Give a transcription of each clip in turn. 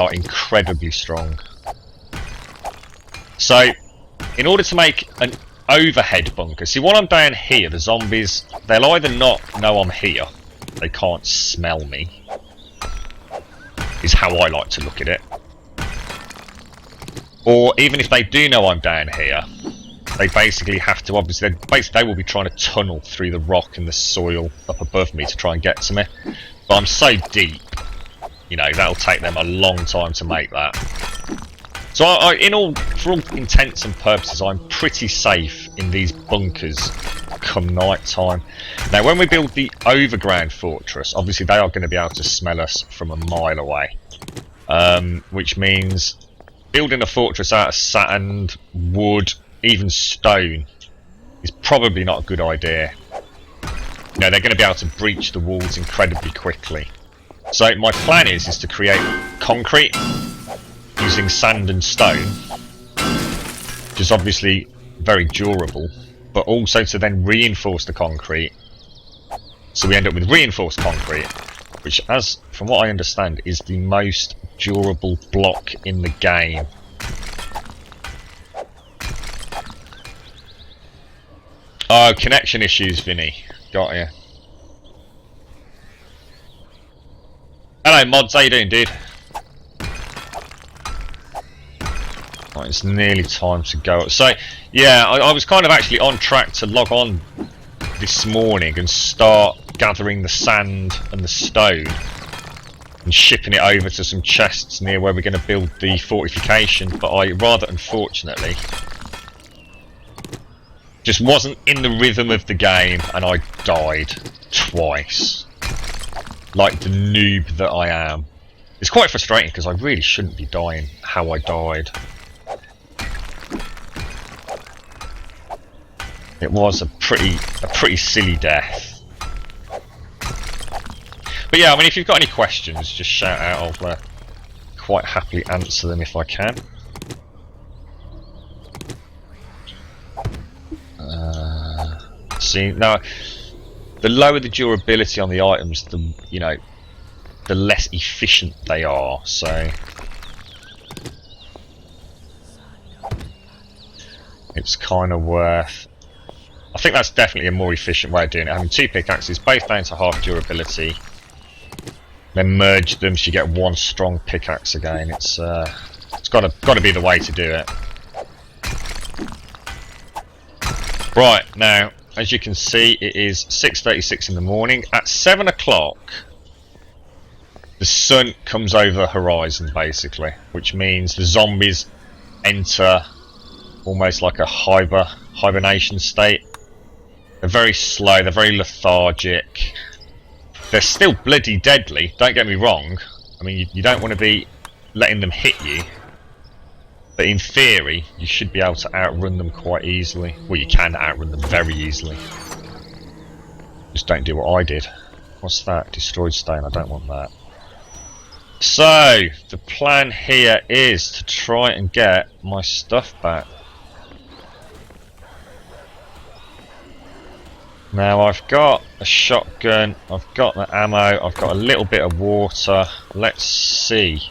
are incredibly strong. So, in order to make an overhead bunker, see while I'm down here, the zombies, they'll either not know I'm here, they can't smell me, is how I like to look at it. Or even if they do know I'm down here, they basically have to, obviously, they will be trying to tunnel through the rock and the soil up above me to try and get to me. But I'm so deep, you know, that'll take them a long time to make that. So for all intents and purposes, I'm pretty safe in these bunkers come night time. Now, when we build the overground fortress, obviously they are going to be able to smell us from a mile away. Which means building a fortress out of sand, wood, even stone is probably not a good idea. You know, they're going to be able to breach the walls incredibly quickly. So my plan is to create concrete using sand and stone, which is obviously very durable, but also to then reinforce the concrete. So we end up with reinforced concrete, which, as from what I understand, is the most durable block in the game. Oh, connection issues, Vinny. Got you. Hello, mods. How you doing, dude? Right, it's nearly time to go. So, yeah, I was kind of actually on track to log on this morning and start gathering the sand and the stone and shipping it over to some chests near where we're going to build the fortification, but I rather unfortunately just wasn't in the rhythm of the game and I died twice, like the noob that I am. It's quite frustrating because I really shouldn't be dying how I died. It was a pretty silly death. But yeah, I mean, if you've got any questions, just shout out. I'll quite happily answer them if I can. See, now, the lower the durability on the items, the less efficient they are. So it's kind of worth. I think that's definitely a more efficient way of doing it. Having two pickaxes, both down to half durability, then merge them so you get one strong pickaxe again. It's got to be the way to do it. Right, now, as you can see, it is 6:36 in the morning. At 7 o'clock, the sun comes over the horizon, basically, which means the zombies enter almost like a hibernation state. They're very slow, they're very lethargic. They're still bloody deadly, don't get me wrong. I mean, you don't want to be letting them hit you. But in theory, you should be able to outrun them quite easily. Well, you can outrun them very easily. Just don't do what I did. What's that? Destroyed stone, I don't want that. So, the plan here is to try and get my stuff back. Now I've got a shotgun, I've got the ammo, I've got a little bit of water. Let's see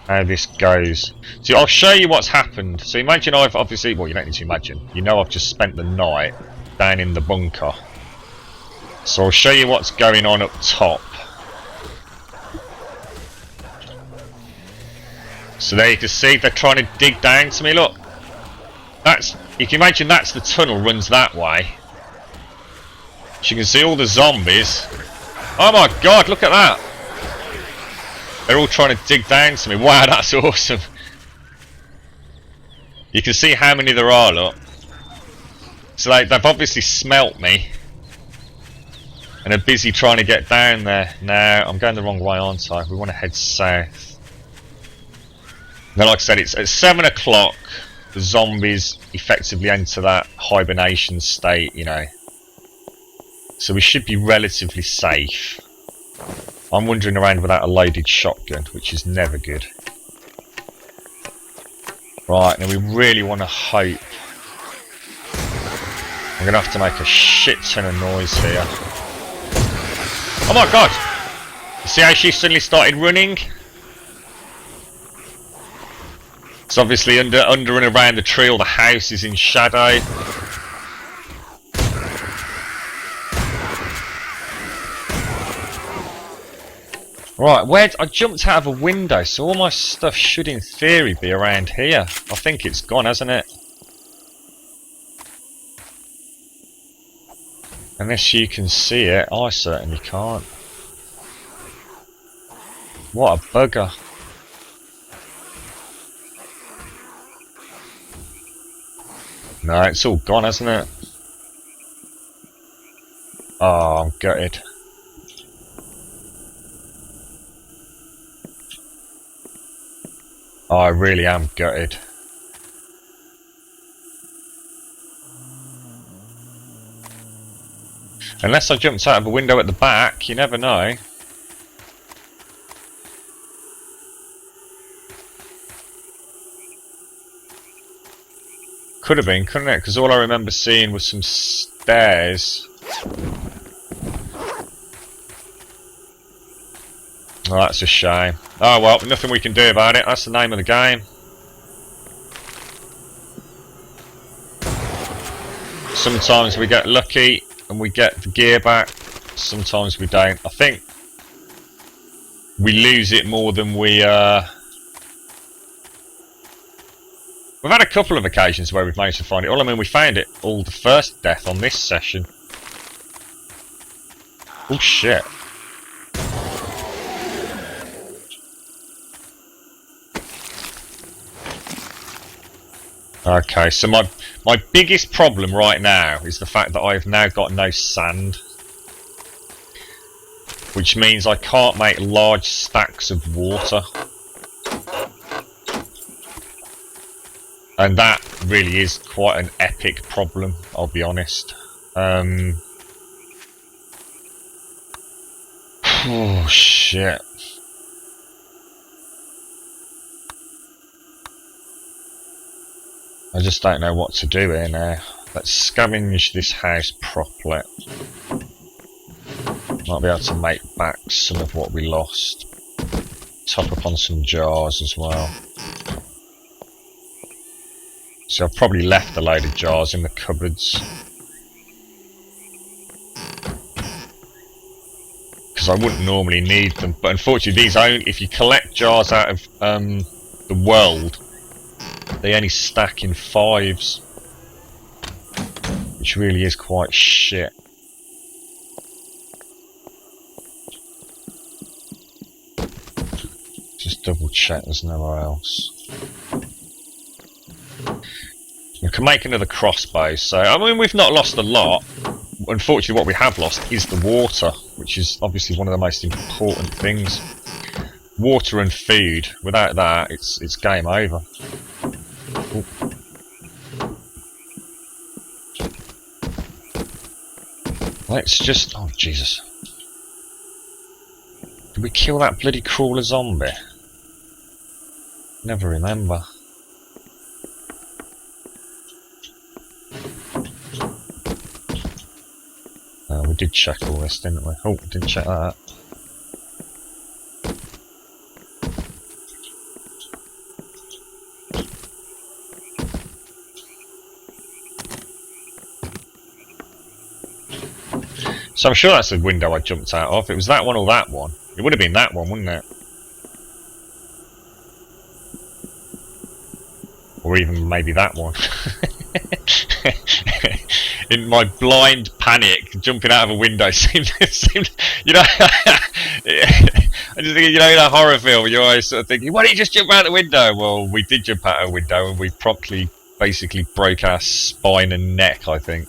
how this goes. So I'll show you what's happened. So imagine I've obviously, well, you don't need to imagine, you know I've just spent the night down in the bunker. So I'll show you what's going on up top. So there you can see they're trying to dig down to me, look. You can imagine that's the tunnel runs that way. So you can see all the zombies. Oh my god, look at that! They're all trying to dig down to me. Wow, that's awesome. You can see how many there are, look. So they've obviously smelt me and are busy trying to get down there. Now, I'm going the wrong way, aren't I? We want to head south. Now, like I said, it's at 7 o'clock. The zombies effectively enter that hibernation state, you know. So we should be relatively safe. I'm wandering around without a loaded shotgun, which is never good. Right, now we really want to hope. I'm going to have to make a shit ton of noise here. Oh my god! You see how she suddenly started running? So obviously under and around the tree, all the house is in shadow. Right, I jumped out of a window, so all my stuff should in theory be around here. I think it's gone, hasn't it? Unless you can see it, I certainly can't. What a bugger. No, it's all gone, hasn't it? Oh, I'm gutted. Oh, I really am gutted. Unless I jumped out of a window at the back, you never know. Could have been, couldn't it? Because all I remember seeing was some stairs. Oh, that's a shame. Oh well, nothing we can do about it. That's the name of the game. Sometimes we get lucky and we get the gear back. Sometimes we don't. I think we lose it more than we... We've had a couple of occasions where we've managed to find it all. I mean, we found it all the first death on this session. Oh shit. Okay, so my biggest problem right now is the fact that I've now got no sand. Which means I can't make large stacks of water. And that really is quite an epic problem, I'll be honest. Oh shit. I just don't know what to do here now. Let's scavenge this house properly. Might be able to make back some of what we lost. Top up on some jars as well. So I've probably left a load of jars in the cupboards. Because I wouldn't normally need them. But unfortunately these only, if you collect jars out of the world, they only stack in 5s. Which really is quite shit. Just double check there's nowhere else. We can make another crossbow, so I mean we've not lost a lot. Unfortunately what we have lost is the water, which is obviously one of the most important things. Water and food. Without that it's game over. Ooh. Let's just... oh Jesus. Did we kill that bloody crawler zombie? Never remember. We did check all this, didn't we? Oh, we didn't check that. So I'm sure that's the window I jumped out of. It was that one or that one. It would have been that one, wouldn't it? Or even maybe that one. In my blind panic, jumping out of a window seemed you know, I just think, you know, in a horror film, you're always sort of thinking, why don't you just jump out the window? Well, we did jump out a window and we promptly basically broke our spine and neck, I think.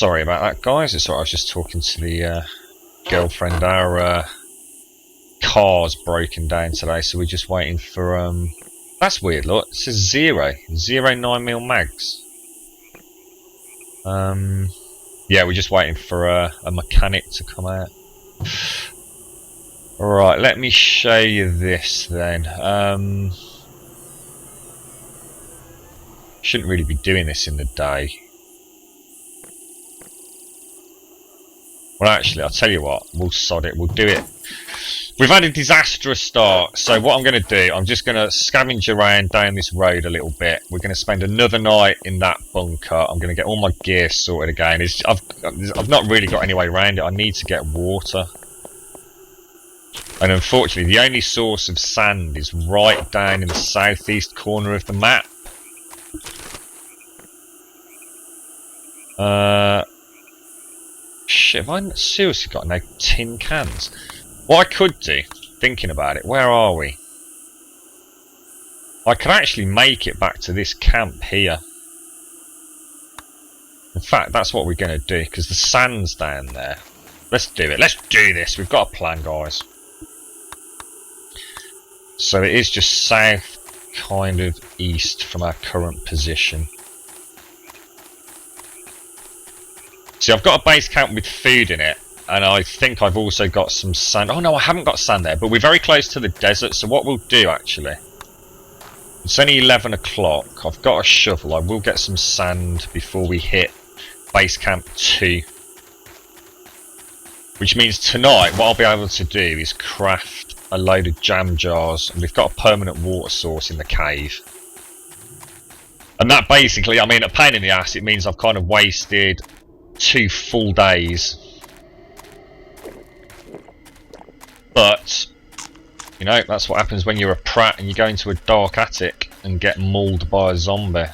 Sorry about that, guys. It's alright, I was just talking to the girlfriend. Our car's broken down today, so we're just waiting for... That's weird, look. It says 0. 9mm mags. Yeah, we're just waiting for a mechanic to come out. Alright, let me show you this then. Shouldn't really be doing this in the day. Well, actually, I'll tell you what. We'll sod it. We'll do it. We've had a disastrous start, so what I'm going to do, I'm just going to scavenge around down this road a little bit. We're going to spend another night in that bunker. I'm going to get all my gear sorted again. I've not really got any way around it. I need to get water. And unfortunately, the only source of sand is right down in the southeast corner of the map. Shit, have I seriously got no tin cans? What I could do, thinking about it, where are we? I could actually make it back to this camp here. In fact, that's what we're going to do, because the sand's down there. Let's do it. Let's do this. We've got a plan, guys. So it is just south, kind of east from our current position. See, I've got a base camp with food in it, and I think I've also got some sand. Oh no, I haven't got sand there, but we're very close to the desert, so what we'll do actually, it's only 11 o'clock, I've got a shovel, I will get some sand before we hit base camp 2. Which means tonight, what I'll be able to do is craft a load of jam jars, and we've got a permanent water source in the cave. And that basically, I mean, a pain in the ass, it means I've kind of wasted 2 full days, but you know, that's what happens when you're a prat and you go into a dark attic and get mauled by a zombie.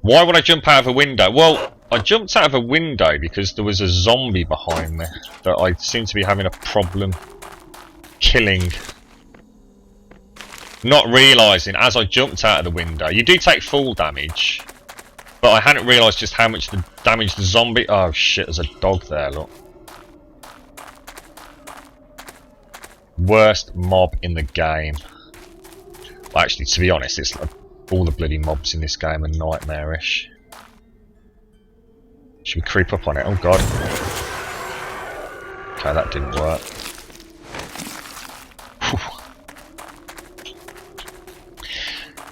Why would I jump out of a window? Well, I jumped out of a window because there was a zombie behind me that I seem to be having a problem killing. Not realising as I jumped out of the window, you do take full damage, but I hadn't realised just how much the damage the zombie. Oh shit! There's a dog there. Look, worst mob in the game. Well, actually, to be honest, it's like all the bloody mobs in this game are nightmarish. Should we creep up on it? Oh god. Okay, that didn't work.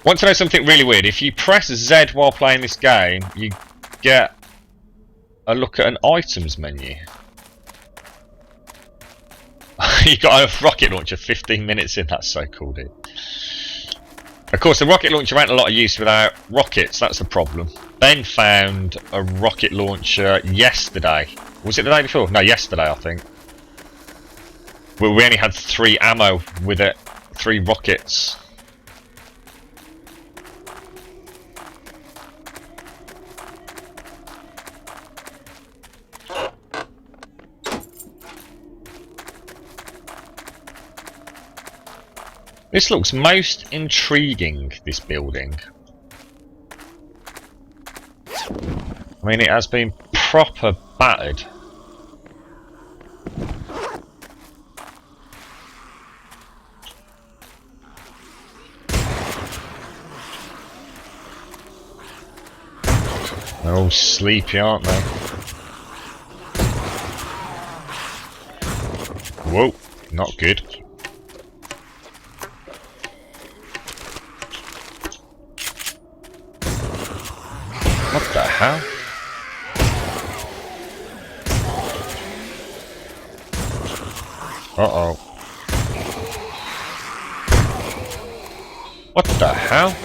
Want to know something really weird? If you press Z while playing this game, you get a look at an items menu. You got a rocket launcher 15 minutes in, that's so cool, dude. Of course, the rocket launcher ain't a lot of use without rockets, that's the problem. Ben found a rocket launcher yesterday. Was it the day before? No, yesterday, I think. We only had 3 ammo with it, 3 rockets. This looks most intriguing, this building. I mean, it has been proper battered. They're all sleepy, aren't they? Whoa, not good. What the hell? Uh-oh. What the hell?